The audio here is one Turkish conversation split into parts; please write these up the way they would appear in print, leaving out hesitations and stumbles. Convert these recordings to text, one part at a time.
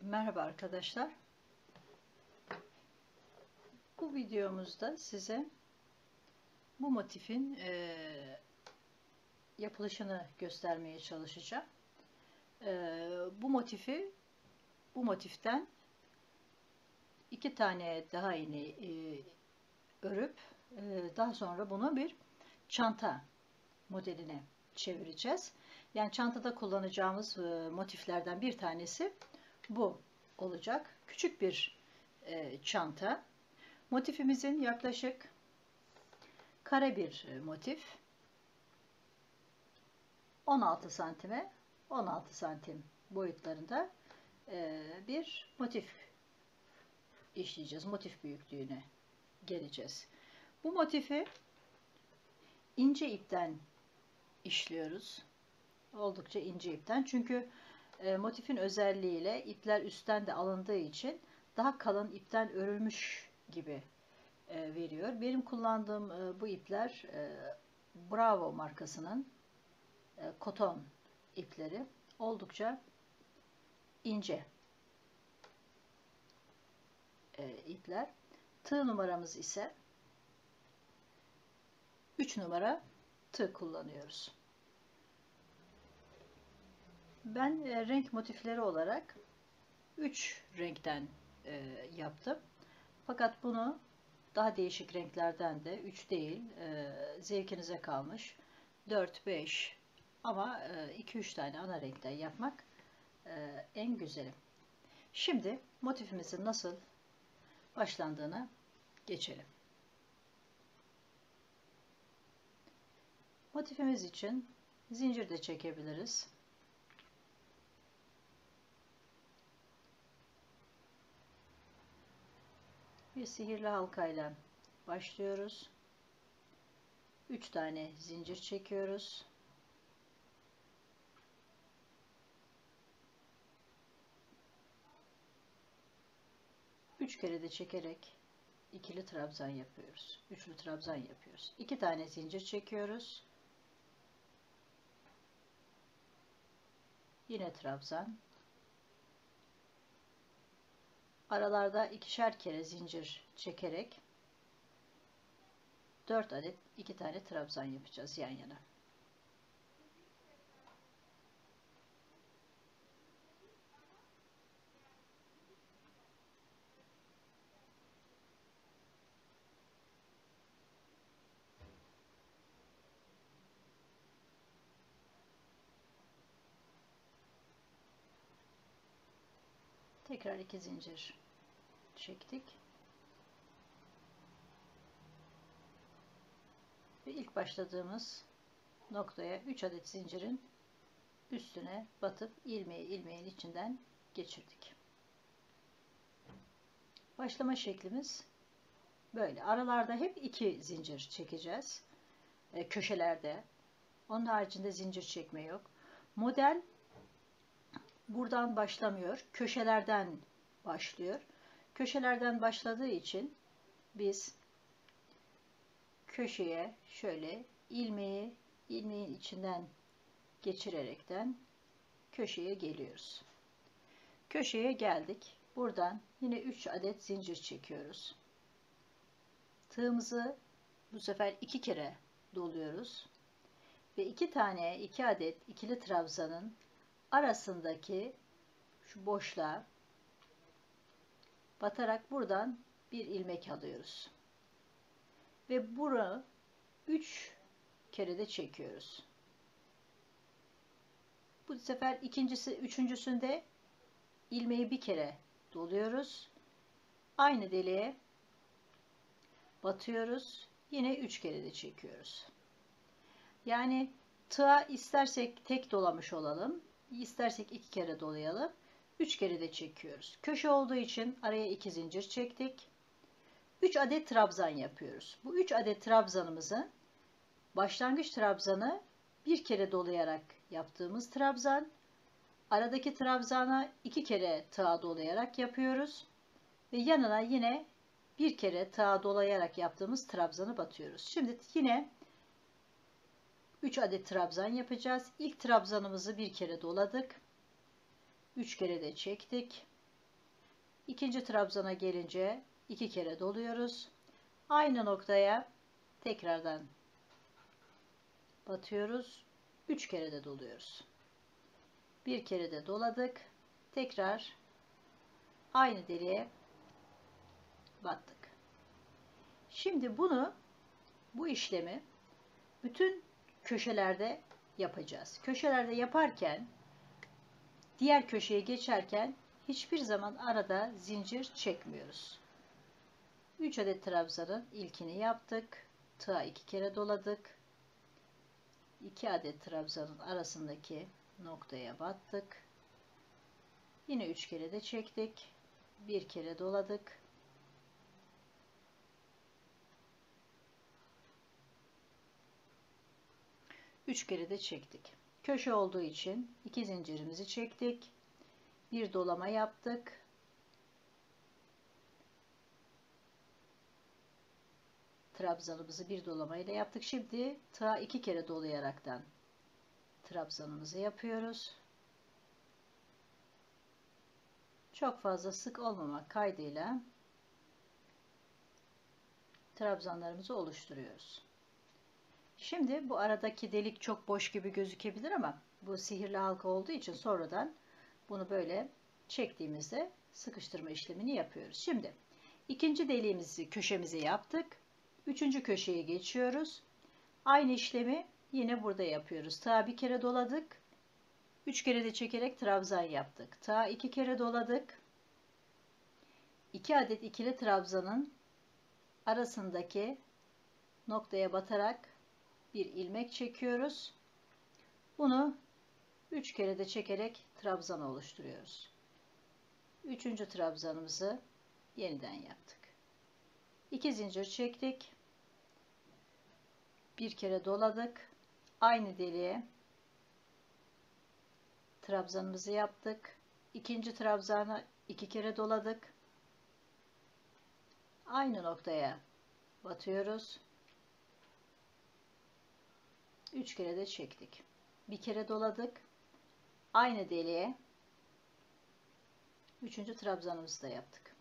Merhaba arkadaşlar. Bu videomuzda size bu motifin yapılışını göstermeye çalışacağım. Bu motiften iki tane daha iğne örüp daha sonra bunu bir çanta modeline çevireceğiz. Yani çantada kullanacağımız motiflerden bir tanesi bu olacak. Küçük bir çanta. Motifimizin yaklaşık kare bir motif. 16 santime 16 santim boyutlarında bir motif işleyeceğiz. Motif büyüklüğüne geleceğiz. Bu motifi ince ipten işliyoruz. Oldukça ince ipten. Çünkü motifin özelliğiyle ipler üstten de alındığı için daha kalın ipten örülmüş gibi veriyor. Benim kullandığım bu ipler Bravo markasının koton ipleri. Oldukça ince ipler. Tığ numaramız ise 3 numara tığ kullanıyoruz. Ben renk motifleri olarak 3 renkten yaptım. Fakat bunu daha değişik renklerden de 3 değil, zevkinize kalmış 4-5 ama 2-3 tane ana renkten yapmak en güzeli. Şimdi motifimizin nasıl başlandığına geçelim. Motifimiz için zincir de çekebiliriz. Bir sihirli halkayla başlıyoruz. 3 tane zincir çekiyoruz. Üç kere de çekerek ikili trabzan yapıyoruz. Üçlü trabzan yapıyoruz. 2 tane zincir çekiyoruz. Yine trabzan. Aralarda ikişer kere zincir çekerek 4 adet 2 tane trabzan yapacağız yan yana. Tekrar 2 zincir çektik. Ve ilk başladığımız noktaya 3 adet zincirin üstüne batıp ilmeğin içinden geçirdik. Başlama şeklimiz böyle. Aralarda hep 2 zincir çekeceğiz. Köşelerde. Onun haricinde zincir çekme yok. Model buradan başlamıyor. Köşelerden başlıyor. Köşelerden başladığı için biz köşeye şöyle ilmeğin içinden geçirerekten köşeye geliyoruz. Köşeye geldik. Buradan yine 3 adet zincir çekiyoruz. Tığımızı bu sefer 2 kere doluyoruz. Ve 2 adet ikili trabzanın arasındaki şu boşluğa batarak buradan bir ilmek alıyoruz. Ve bunu 3 kere de çekiyoruz. Bu sefer üçüncüsünde ilmeği bir kere doluyoruz. Aynı deliğe batıyoruz. Yine 3 kere de çekiyoruz. Yani tığa istersek tek dolamış olalım. İstersek 2 kere dolayalım. 3 kere de çekiyoruz. Köşe olduğu için araya 2 zincir çektik. 3 adet trabzan yapıyoruz. Bu 3 adet trabzanımızın başlangıç trabzanı bir kere dolayarak yaptığımız trabzan. Aradaki trabzana 2 kere tığa dolayarak yapıyoruz. Ve yanına yine bir kere tığa dolayarak yaptığımız trabzanı batıyoruz. Şimdi yine 3 adet trabzan yapacağız. İlk trabzanımızı bir kere doladık. 3 kere de çektik. İkinci trabzana gelince 2 kere doluyoruz. Aynı noktaya tekrardan batıyoruz. 3 kere de doluyoruz. Bir kere de doladık. Tekrar aynı deliğe battık. Şimdi bu işlemi bütün köşelerde yapacağız. Köşelerde yaparken diğer köşeye geçerken hiçbir zaman arada zincir çekmiyoruz. 3 adet trabzanın ilkini yaptık. Tığa 2 kere doladık. 2 adet trabzanın arasındaki noktaya battık. Yine 3 kere de çektik. Bir kere doladık. Üç kere de çektik. Köşe olduğu için 2 zincirimizi çektik. Bir dolama yaptık. Trabzanımızı bir dolamayla yaptık. Şimdi tığa 2 kere dolayaraktan trabzanımızı yapıyoruz. Çok fazla sık olmamak kaydıyla trabzanlarımızı oluşturuyoruz. Şimdi bu aradaki delik çok boş gibi gözükebilir ama bu sihirli halka olduğu için sonradan bunu böyle çektiğimizde sıkıştırma işlemini yapıyoruz. Şimdi ikinci deliğimizi, köşemizi yaptık. Üçüncü köşeye geçiyoruz. Aynı işlemi yine burada yapıyoruz. Tığa bir kere doladık. 3 kere de çekerek trabzan yaptık. Tığa 2 kere doladık. 2 adet ikili trabzanın arasındaki noktaya batarak bir ilmek çekiyoruz. Bunu 3 kere de çekerek trabzan oluşturuyoruz. Üçüncü trabzanımızı yeniden yaptık. 2 zincir çektik. Bir kere doladık. Aynı deliğe trabzanımızı yaptık. İkinci trabzana 2 kere doladık. Aynı noktaya batıyoruz. 3 kere de çektik. Bir kere doladık. Aynı deliğe üçüncü trabzanımızı da yaptık.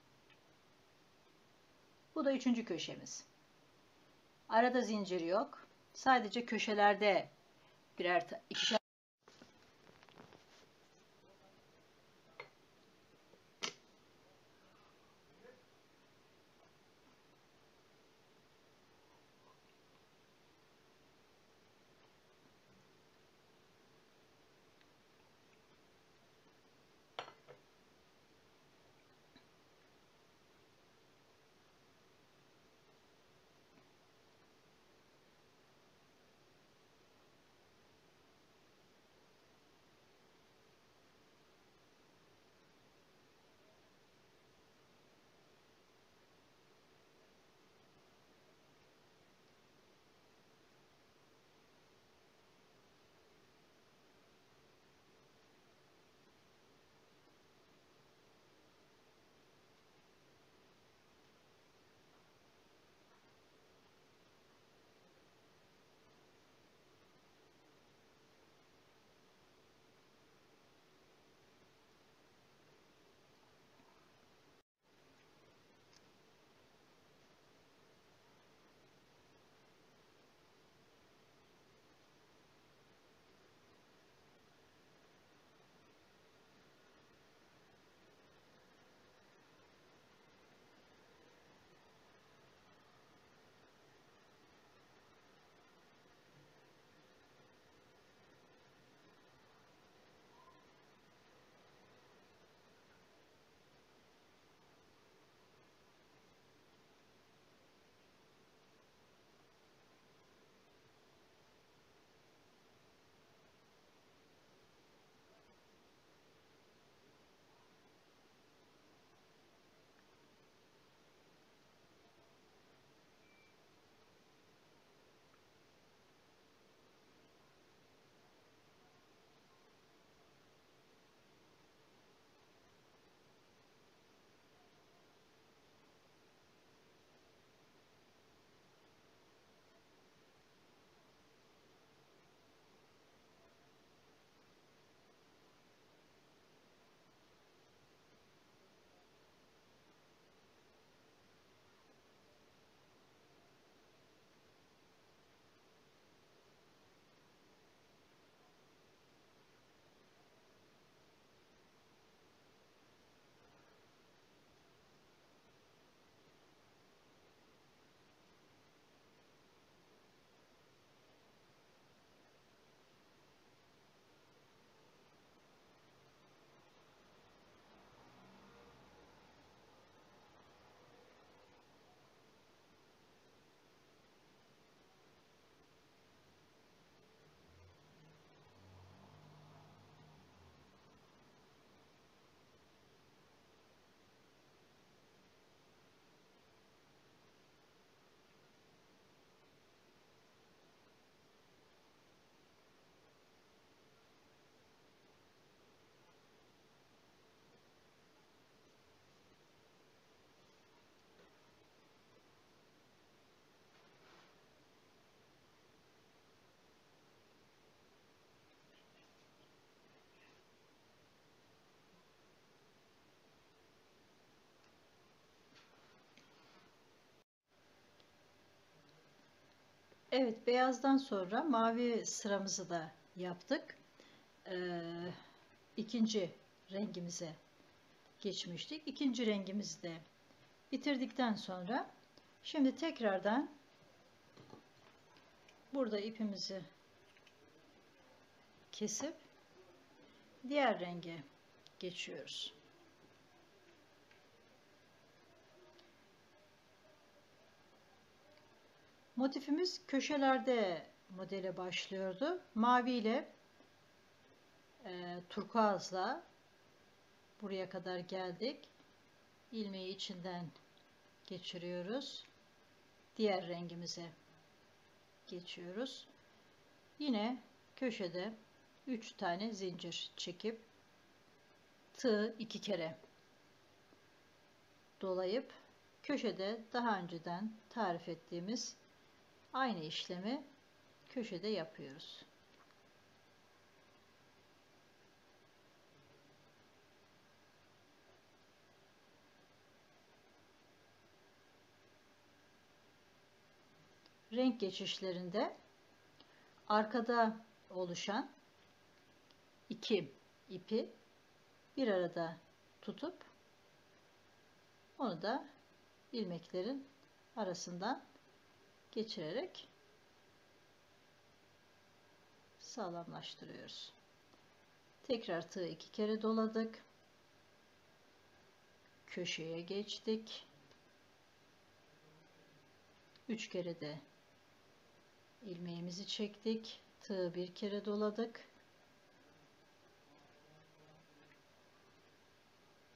Bu da üçüncü köşemiz. Arada zincir yok. Sadece köşelerde birer ikişer Evet, beyazdan sonra mavi sıramızı da yaptık. İkinci rengimize geçmiştik. İkinci rengimizi de bitirdikten sonra şimdi tekrardan burada ipimizi kesip diğer renge geçiyoruz. Motifimiz köşelerde modele başlıyordu. Mavi ile turkuazla buraya kadar geldik. İlmeği içinden geçiriyoruz. Diğer rengimize geçiyoruz. Yine köşede 3 tane zincir çekip tığı 2 kere dolayıp köşede daha önceden tarif ettiğimiz aynı işlemi köşede yapıyoruz. Renk geçişlerinde arkada oluşan 2 ipi bir arada tutup onu da ilmeklerin arasından geçirerek sağlamlaştırıyoruz. Tekrar tığı 2 kere doladık. Köşeye geçtik. 3 kere de ilmeğimizi çektik. Tığı 1 kere doladık.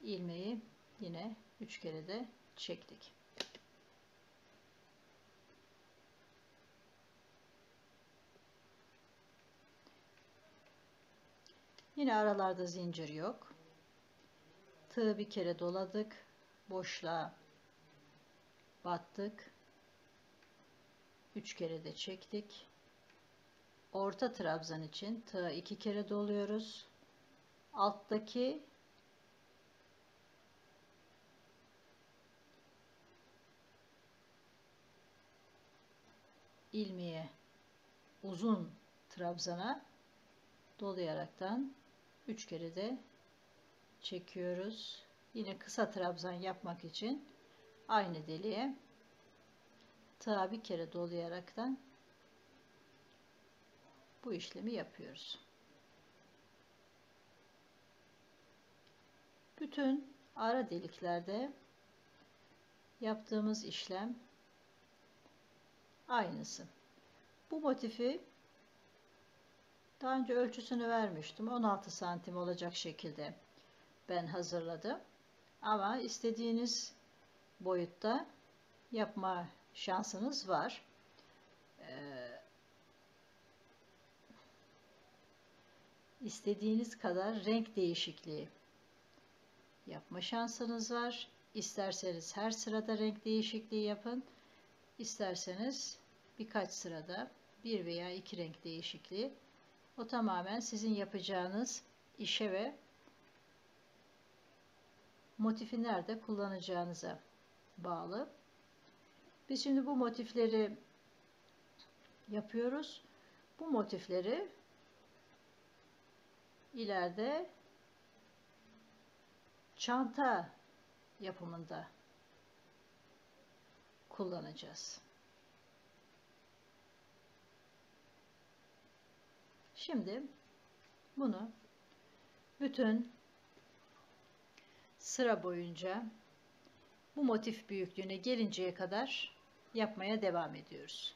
İlmeği yine 3 kere de çektik. Yine aralarda zincir yok. Tığı 1 kere doladık. Boşluğa battık. 3 kere de çektik. Orta trabzan için tığı 2 kere doluyoruz. Alttaki ilmeğe uzun trabzana dolayaraktan 3 kere de çekiyoruz. Yine kısa trabzan yapmak için aynı deliğe tığa 1 kere dolayaraktan bu işlemi yapıyoruz. Bütün ara deliklerde yaptığımız işlem aynısı. Bu motifi daha önce ölçüsünü vermiştim. 16 santim olacak şekilde ben hazırladım. Ama istediğiniz boyutta yapma şansınız var. İstediğiniz kadar renk değişikliği yapma şansınız var. İsterseniz her sırada renk değişikliği yapın. İsterseniz birkaç sırada 1 veya 2 renk değişikliği. O tamamen sizin yapacağınız işe ve motifi nerede kullanacağınıza bağlı. Biz şimdi bu motifleri yapıyoruz. Bu motifleri ileride çanta yapımında kullanacağız. Şimdi bunu bütün sıra boyunca bu motif büyüklüğüne gelinceye kadar yapmaya devam ediyoruz.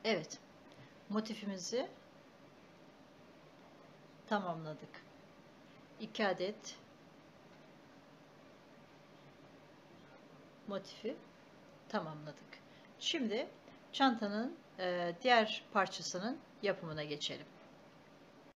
Evet, motifimizi tamamladık. 2 adet motifi tamamladık. Şimdi çantanın diğer parçasının yapımına geçelim.